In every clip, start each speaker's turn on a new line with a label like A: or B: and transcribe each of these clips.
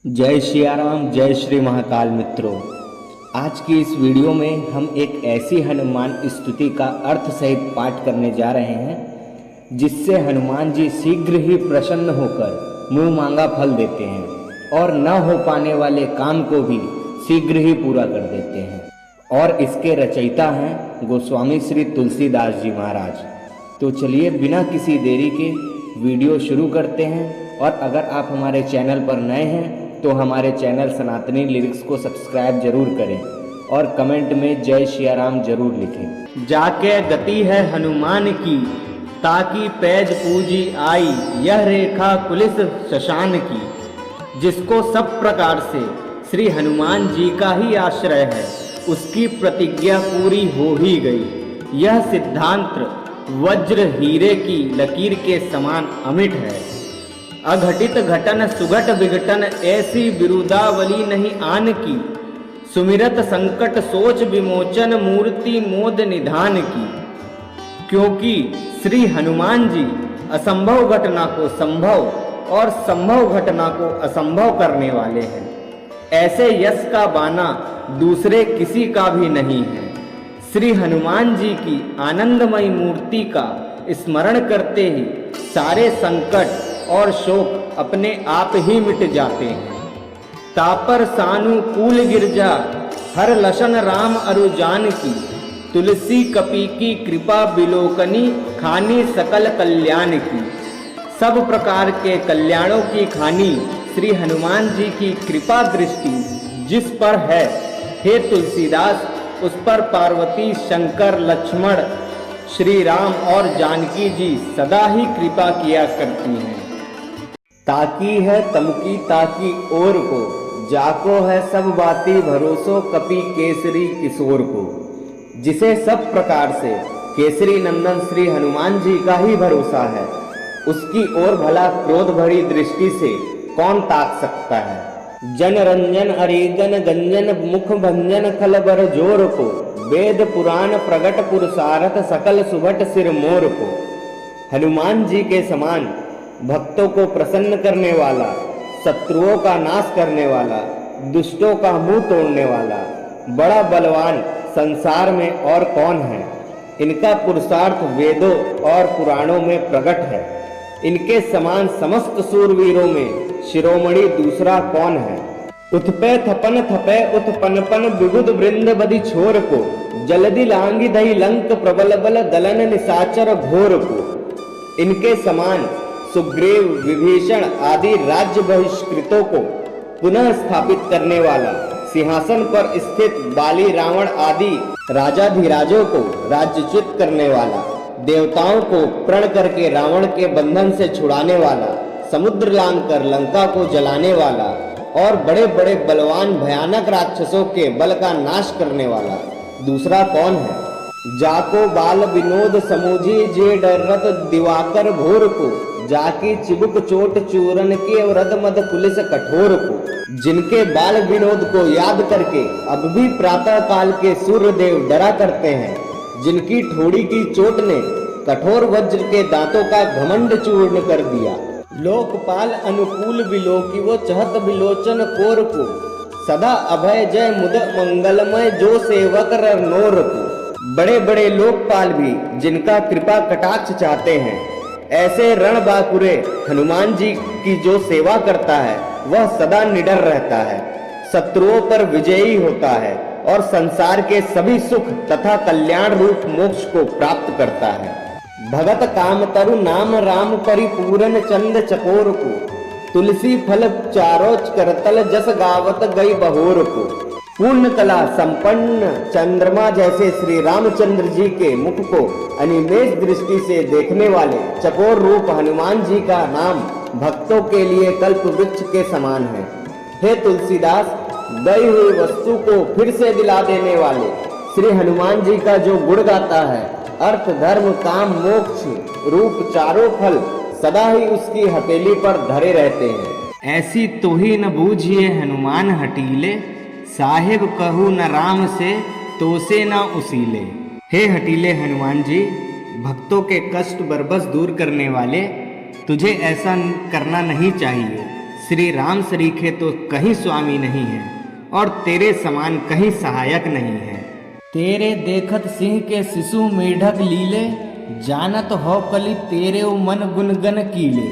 A: जय सियाराम, जय श्री महाकाल। मित्रों, आज की इस वीडियो में हम एक ऐसी हनुमान स्तुति का अर्थ सहित पाठ करने जा रहे हैं जिससे हनुमान जी शीघ्र ही प्रसन्न होकर मुंह मांगा फल देते हैं और न हो पाने वाले काम को भी शीघ्र ही पूरा कर देते हैं। और इसके रचयिता हैं गोस्वामी श्री तुलसीदास जी महाराज। तो चलिए बिना किसी देरी के वीडियो शुरू करते हैं। और अगर आप हमारे चैनल पर नए हैं तो हमारे चैनल सनातनी लिरिक्स को सब्सक्राइब जरूर करें और कमेंट में जय सियाराम जरूर लिखें। जाके गति है हनुमान की, ताकि पैज पूजी आई, यह रेखा कुलिस शशान की। जिसको सब प्रकार से श्री हनुमान जी का ही आश्रय है, उसकी प्रतिज्ञा पूरी हो ही गई। यह सिद्धांत वज्र हीरे की लकीर के समान अमिट है। अघटित घटन सुघट विघटन, ऐसी बिरुदावली नहीं आन की। सुमिरत संकट सोच विमोचन, मूर्ति मोद निधान की। क्योंकि श्री हनुमान जी असंभव घटना को संभव और संभव घटना को असंभव करने वाले हैं। ऐसे यश का बाना दूसरे किसी का भी नहीं है। श्री हनुमान जी की आनंदमयी मूर्ति का स्मरण करते ही सारे संकट और शोक अपने आप ही मिट जाते हैं। तापर सानुकूल गिरजा, हर लशन राम अरुजान की। तुलसी कपी की कृपा बिलोकनी, खानी सकल कल्याण की। सब प्रकार के कल्याणों की खानी श्री हनुमान जी की कृपा दृष्टि जिस पर है, हे तुलसीदास, उस पर पार्वती, शंकर, लक्ष्मण, श्री राम और जानकी जी सदा ही कृपा किया करती हैं। ताकी है तमकी ताकी ओर को, जाको है सब बाती भरोसो, कपि केसरी किशोर को। जिसे सब प्रकार से केसरी नंदन श्री हनुमान जी का ही भरोसा है, उसकी ओर भला क्रोध भरी दृष्टि से कौन ताक सकता है। जन रंजन अरिजन गंजन, मुख भंजन खल बर जोर को। वेद पुराण प्रगट पुरुषारथ, सकल सुभट सिर मोर को। हनुमान जी के समान भक्तों को प्रसन्न करने वाला, शत्रुओं का नाश करने वाला, दुष्टों का मुंह तोड़ने वाला, बड़ा बलवान संसार में और कौन है। इनका पुरुषार्थ वेदों और पुराणों में प्रकट है। इनके समान समस्त सूरवीरों में शिरोमणि दूसरा कौन है। उत्पे थपन थपे उत्पन्नपन, विबुध वृंद बदि छोर को। जलदि लांगी दही लंक, प्रबल बल दलन निशाचर घोर को। इनके समान सुग्रीव, विभीषण आदि राज्य बहिष्कृतों को पुनः स्थापित करने वाला, सिंहासन पर स्थित बाली, रावण आदि राजाधिराजों को राज्यच्युत करने वाला, देवताओं को प्रण करके रावण के बंधन से छुड़ाने वाला, समुद्र लांघ कर लंका को जलाने वाला और बड़े बड़े बलवान भयानक राक्षसों के बल का नाश करने वाला दूसरा कौन है। जाको बाल विनोद समूझी, जे डरत दिवाकर भोर को। जाकी चिबुक चोट चूरन के, वृद मद पुलिस कठोर को। जिनके बाल विनोद को याद करके अब भी प्रातः काल के सूर्यदेव डरा करते हैं। जिनकी ठोड़ी की चोट ने कठोर वज्र के दांतों का घमंड चूर्ण कर दिया। लोकपाल अनुकूल बिलोकी, वो चहत बिलोचन कोर को। सदा अभय जय मुद मंगलमय, जो सेवक रनोर को। बड़े बड़े लोकपाल भी जिनका कृपा कटाक्ष चाहते हैं, ऐसे रणबांकुरे हनुमान जी की जो सेवा करता है, वह सदा निडर रहता है, शत्रुओं पर विजयी होता है और संसार के सभी सुख तथा कल्याण रूप मोक्ष को प्राप्त करता है। भगत काम तरु नाम राम, परिपूरन चंद चकोर को। तुलसी फल चारोच करतल, जस गावत गई बहोर को। पूर्ण कला संपन्न चंद्रमा जैसे श्री रामचंद्र जी के मुख को अनिमेष दृष्टि से देखने वाले चकोर रूप हनुमान जी का नाम भक्तों के लिए कल्प वृक्ष के समान है। हे तुलसीदास, गई हुई वस्तु को फिर से दिला देने वाले श्री हनुमान जी का जो गुण गाता है, अर्थ धर्म काम मोक्ष रूप चारों फल सदा ही उसकी हथेली पर धरे रहते हैं। ऐसी तो ही न बूझिए हनुमान हटीले, साहिब कहूँ न राम से, तो से न उसीले। हे हटीले हनुमान जी, भक्तों के कष्ट बरबस दूर करने वाले, तुझे ऐसा करना नहीं चाहिए। श्री राम सरीखे तो कहीं स्वामी नहीं है और तेरे समान कहीं सहायक नहीं है। तेरे देखत सिंह के शिशु मेढक लीले, जानत हो कली तेरे मन गुनगन कीले।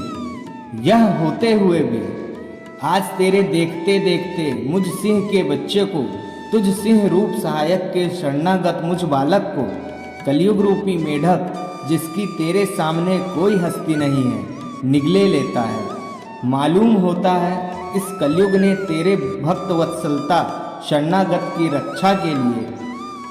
A: यह होते हुए भी आज तेरे देखते देखते मुझ सिंह के बच्चे को, तुझ सिंह रूप सहायक के शरणागत मुझ बालक को, कलयुग रूपी मेढक जिसकी तेरे सामने कोई हस्ती नहीं है, निगले लेता है। मालूम होता है इस कलयुग ने तेरे भक्त वत्सलता शरणागत की रक्षा के लिए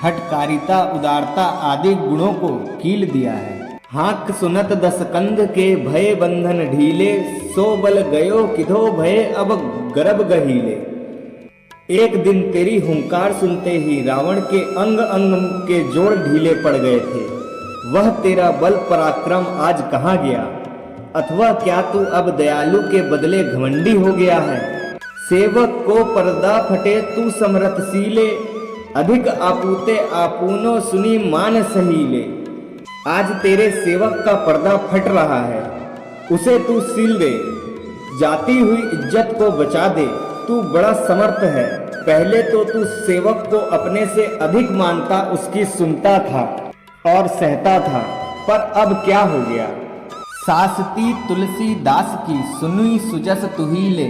A: हठकारिता उदारता आदि गुणों को कील दिया है। हाक सुनत दस कंध के भय बंधन ढीले, सो बल गयो किधो भय अब गर्भ गहीले। एक दिन तेरी हुंकार सुनते ही रावण के अंग अंग के जोड़ ढीले पड़ गए थे। वह तेरा बल पराक्रम आज कहाँ गया? अथवा क्या तू अब दयालु के बदले घमंडी हो गया है? सेवक को पर्दा फटे तू समरथशीले, अधिक आपूते आपूनो सुनी मान सहीले। आज तेरे सेवक का पर्दा फट रहा है, उसे तू सील दे, जाती हुई इज्जत को बचा दे। तू बड़ा समर्थ है। पहले तो तू सेवक को अपने से अधिक मानता, उसकी सुनता था और सहता था, पर अब क्या हो गया? सासती तुलसी दास की सुनुई सुजस तुहीले,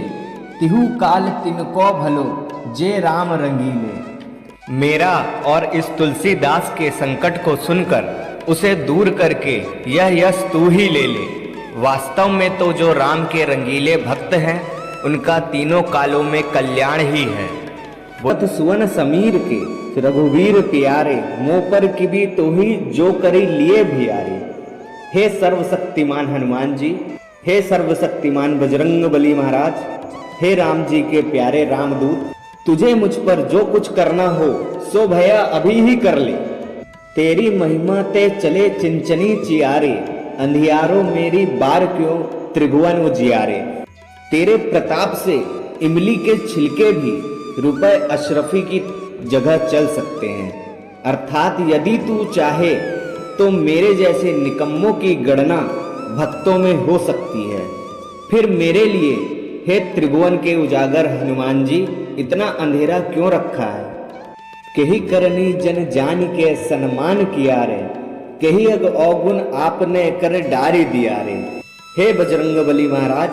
A: तिहु काल तिनको भलो जे राम रंगीले। मेरा और इस तुलसीदास के संकट को सुनकर उसे दूर करके यह यश तू ही ले ले। वास्तव में तो जो राम के रंगीले भक्त हैं उनका तीनों कालों में कल्याण ही है। वत सुवन समीर के रघुवीर प्यारे, मोह पर की भी तो ही जो करी लिए भियारे। हे सर्वशक्तिमान हनुमान जी, हे सर्वशक्तिमान बजरंग बली महाराज, हे राम जी के प्यारे रामदूत, तुझे मुझ पर जो कुछ करना हो सो भैया अभी ही कर ले। तेरी महिमा ते चले चिंचनी चियारे, अंधियारों मेरी बार क्यों त्रिभुवन उजियारे। तेरे प्रताप से इमली के छिलके भी रुपए अशरफी की जगह चल सकते हैं। अर्थात यदि तू चाहे तो मेरे जैसे निकम्मों की गणना भक्तों में हो सकती है। फिर मेरे लिए हे त्रिभुवन के उजागर हनुमान जी, इतना अंधेरा क्यों रखा है? कही करनी जन जान के सन्मान किया रे, कही अग अवगुण आपने कर डारी दिया रे। हे बजरंग बली महाराज,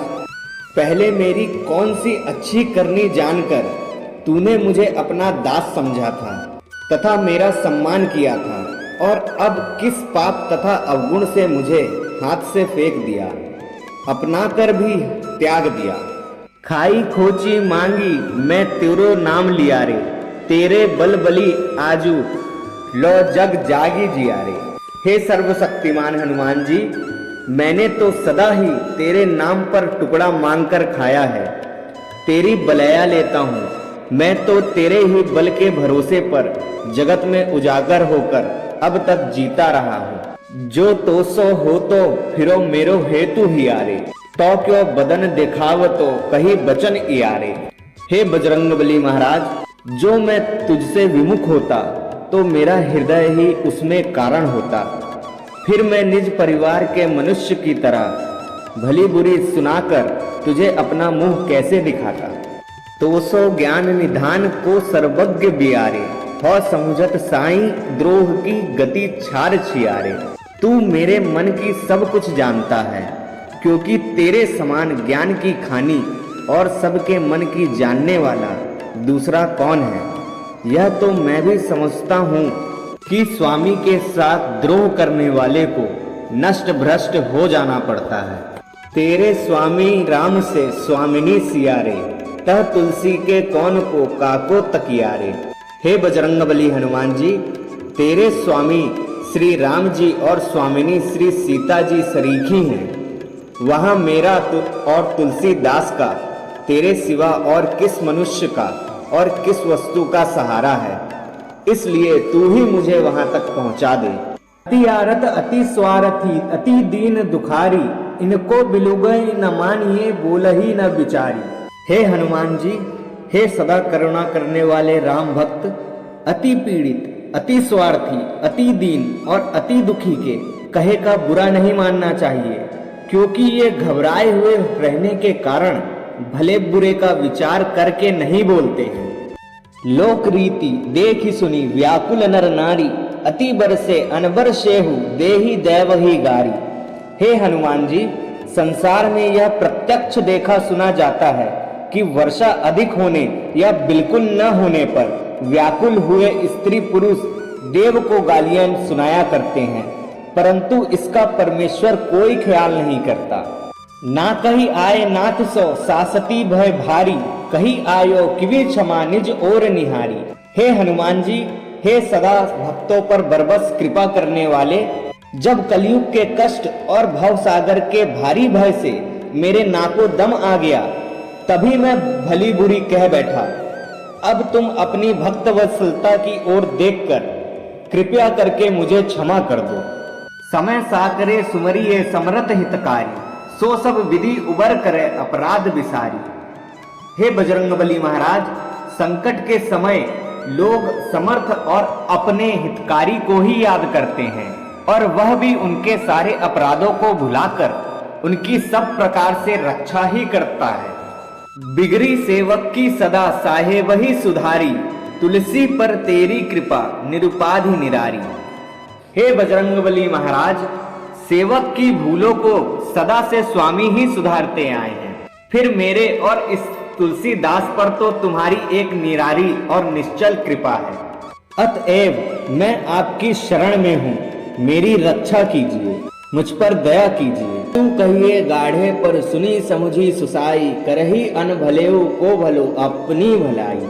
A: पहले मेरी कौन सी अच्छी करनी जानकर तूने मुझे अपना दास समझा था तथा मेरा सम्मान किया था, और अब किस पाप तथा अवगुण से मुझे हाथ से फेंक दिया, अपना कर भी त्याग दिया। खाई खोची मांगी मैं तेरो नाम लिया रे, तेरे बल बली आजू लो जग जागी जिया रे। हे सर्वशक्तिमान हनुमान जी, मैंने तो सदा ही तेरे नाम पर टुकड़ा मांगकर खाया है, तेरी बलया लेता हूँ। मैं तो तेरे ही बल के भरोसे पर जगत में उजागर होकर अब तक जीता रहा हूँ। जो तो सो हो तो फिरो मेरो हेतु ही आरे, तो क्यों बदन दिखाव तो कही बचन इयारे। हे बजरंग बली महाराज, जो मैं तुझसे विमुख होता तो मेरा हृदय ही उसमें कारण होता। फिर मैं निज परिवार के मनुष्य की तरह भली बुरी सुनाकर तुझे अपना मुंह कैसे दिखाता। तो सो ज्ञान निधान को सर्वज्ञ बियारे, हो समुझत साई द्रोह की गति छार छियारे। तू मेरे मन की सब कुछ जानता है, क्योंकि तेरे समान ज्ञान की खानी और सबके मन की जानने वाला दूसरा कौन है। यह तो मैं भी समझता हूँ कि स्वामी के साथ द्रोह करने वाले को नष्ट भ्रष्ट हो जाना पड़ता है। तेरे स्वामी राम से स्वामिनी सियारे, तह तुलसी के कौन को काको तकियारे। हे बजरंग बली हनुमान जी, तेरे स्वामी श्री राम जी और स्वामिनी श्री सीता जी सरीखी हैं। वहाँ मेरा और तुलसीदास का तेरे सिवा और किस मनुष्य का और किस वस्तु का सहारा है, इसलिए तू ही मुझे वहां तक पहुंचा दे। अति आरत अति स्वार्थी अति दीन दुखारी, इनको बिलुगई न मानिए बोलही न बिचारी। हे हनुमान जी, हे सदा करुणा करने वाले राम भक्त, अति पीड़ित अति स्वार्थी अति दीन और अति दुखी के कहे का बुरा नहीं मानना चाहिए, क्योंकि ये घबराए हुए रहने के कारण भले बुरे का विचार करके नहीं बोलते हैं। लोक रीति देखी सुनी व्याकुल नर नारी, अति बरसे अनबर शेहु देही दैव ही गारी। हे हनुमान जी, संसार में यह प्रत्यक्ष देखा सुना जाता है कि वर्षा अधिक होने या बिल्कुल न होने पर व्याकुल हुए स्त्री पुरुष देव को गालियां सुनाया करते हैं, परंतु इसका परमेश्वर कोई ख्याल नहीं करता। ना कहीं आए नाथ सो सासती भय भारी, कहीं आयो किवी क्षमा निज और निहारी। हे हनुमान जी, हे सदा भक्तों पर बरबस कृपा करने वाले, जब कलयुग के कष्ट और भव सागर के भारी भय से मेरे नाको दम आ गया, तभी मैं भली बुरी कह बैठा। अब तुम अपनी भक्त वत्सलता की ओर देखकर कृपया करके मुझे क्षमा कर दो। समय साकरे सुमरिये समरथ हितकारी, सो सब विधि उबर करे अपराध विसारी। हे बजरंगबली महाराज, संकट के समय लोग समर्थ और अपने हितकारी को ही याद करते हैं, और वह भी उनके सारे अपराधों को भुलाकर उनकी सब प्रकार से रक्षा ही करता है। बिगड़ी सेवक की सदा साहे वही सुधारी, तुलसी पर तेरी कृपा निरुपाधि निरारी। हे बजरंगबली महाराज, सेवक की भूलों को सदा से स्वामी ही सुधारते आए हैं, फिर मेरे और इस तुलसीदास पर तो तुम्हारी एक निरारी और निश्चल कृपा है। अतएव मैं आपकी शरण में हूँ, मेरी रक्षा कीजिए, मुझ पर दया कीजिए। तू कहिए गाढ़े पर सुनी समुझी सुसाई, करही अन भलेऊ को भलो अपनी भलाई।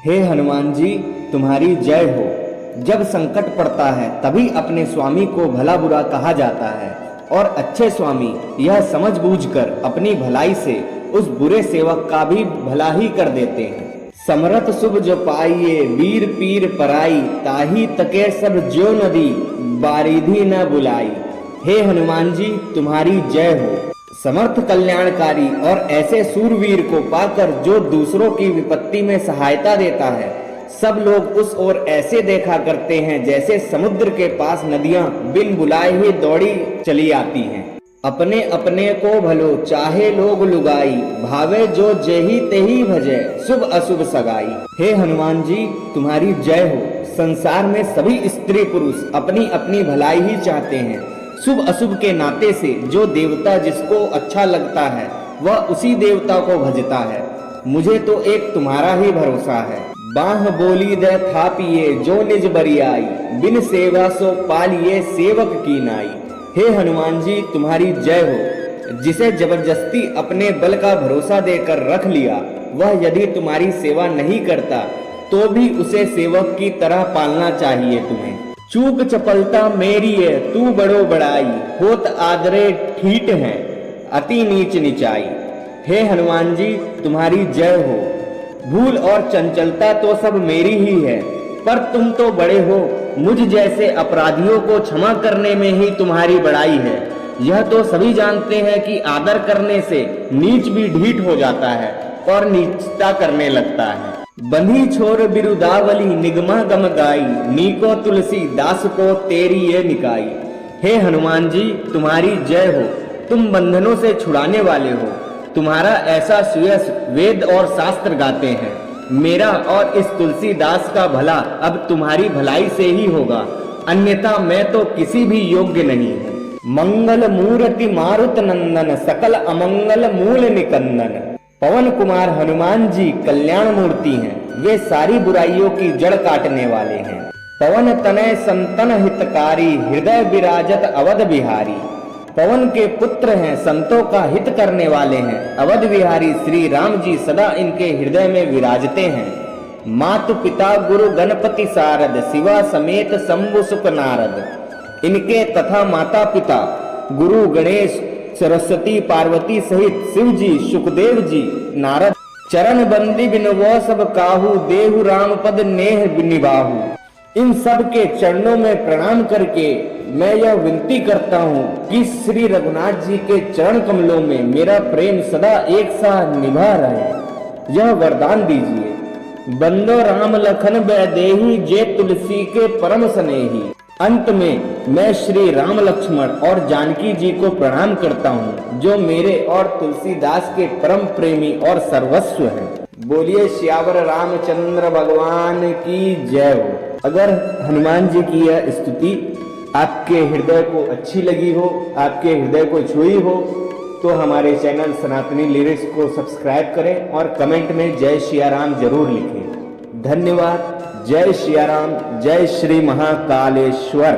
A: हे हनुमान जी, तुम्हारी जय हो। जब संकट पड़ता है तभी अपने स्वामी को भला बुरा कहा जाता है, और अच्छे स्वामी यह समझ बूझकर अपनी भलाई से उस बुरे सेवक का भी भला ही कर देते हैं। समरथ शुभ जो पाइये वीर पीर पराई, ताही तके सब ज्यो नदी बारिधि न बुलाई। हे हनुमान जी, तुम्हारी जय हो। समर्थ कल्याणकारी और ऐसे सूरवीर को पाकर जो दूसरों की विपत्ति में सहायता देता है, सब लोग उस ओर ऐसे देखा करते हैं जैसे समुद्र के पास नदियां बिन बुलाए ही दौड़ी चली आती हैं। अपने अपने को भलो चाहे लोग लुगाई, भावे जो जेही तेही भजे शुभ अशुभ सगाई। हे हनुमान जी, तुम्हारी जय हो। संसार में सभी स्त्री पुरुष अपनी अपनी भलाई ही चाहते हैं। शुभ अशुभ के नाते से जो देवता जिसको अच्छा लगता है वह उसी देवता को भजता है। मुझे तो एक तुम्हारा ही भरोसा है। बाह बोली दे थापिए जो निज बरियाई, बिन सेवा सो पालिए सेवक की नाई। हे हनुमान जी, तुम्हारी जय हो। जिसे जबरदस्ती अपने बल का भरोसा देकर रख लिया, वह यदि तुम्हारी सेवा नहीं करता तो भी उसे सेवक की तरह पालना चाहिए तुम्हें। चूक चपलता मेरी है तू बड़ो बड़ाई, होत आदरे ठीठ है अति नीच निचाई। हे हनुमान जी, तुम्हारी जय हो। भूल और चंचलता तो सब मेरी ही है, पर तुम तो बड़े हो। मुझ जैसे अपराधियों को क्षमा करने में ही तुम्हारी बड़ाई है। यह तो सभी जानते हैं कि आदर करने से नीच भी ढीठ हो जाता है और नीचता करने लगता है। बंधी छोर बिरुदावली निगमा गम गाई, नीको तुलसी दास को तेरी ये निकाई। हे हनुमान जी, तुम्हारी जय हो। तुम बंधनों से छुड़ाने वाले हो। तुम्हारा ऐसा सुयश वेद और शास्त्र गाते हैं। मेरा और इस तुलसीदास का भला अब तुम्हारी भलाई से ही होगा, अन्यथा मैं तो किसी भी योग्य नहीं हूँ। मंगल मूर्ति मारुत नंदन, सकल अमंगल मूल निकंदन। पवन कुमार हनुमान जी कल्याण मूर्ति हैं। वे सारी बुराइयों की जड़ काटने वाले हैं। पवन तनय संतन हितकारी, हृदय विराजत अवध बिहारी। पवन के पुत्र हैं, संतों का हित करने वाले हैं। अवध बिहारी श्री राम जी सदा इनके हृदय में विराजते हैं। मातु पिता गुरु गणपति सारद, शिवा समेत शंभु सुख नारद। इनके तथा माता पिता गुरु गणेश सरस्वती पार्वती सहित शिव जी सुखदेव जी नारद चरण बंदी बिन वो सब काहू, देहु राम पद नेह निबाहु। इन सब के चरणों में प्रणाम करके मैं यह विनती करता हूँ कि श्री रघुनाथ जी के चरण कमलों में मेरा प्रेम सदा एक साथ निभा रहे। यह वरदान दीजिए। बंदो राम लखन बैदेही, जे तुलसी के परम स्नेही। अंत में मैं श्री राम लक्ष्मण और जानकी जी को प्रणाम करता हूँ, जो मेरे और तुलसीदास के परम प्रेमी और सर्वस्व हैं। बोलिए श्यावर रामचंद्र भगवान की जय हो। अगर हनुमान जी की यह स्तुति आपके हृदय को अच्छी लगी हो, आपके हृदय को छुई हो, तो हमारे चैनल सनातनी लिरिक्स को सब्सक्राइब करें और कमेंट में जय सिया राम जरूर लिखें। धन्यवाद। जय सिया राम, जय श्री महाकालेश्वर।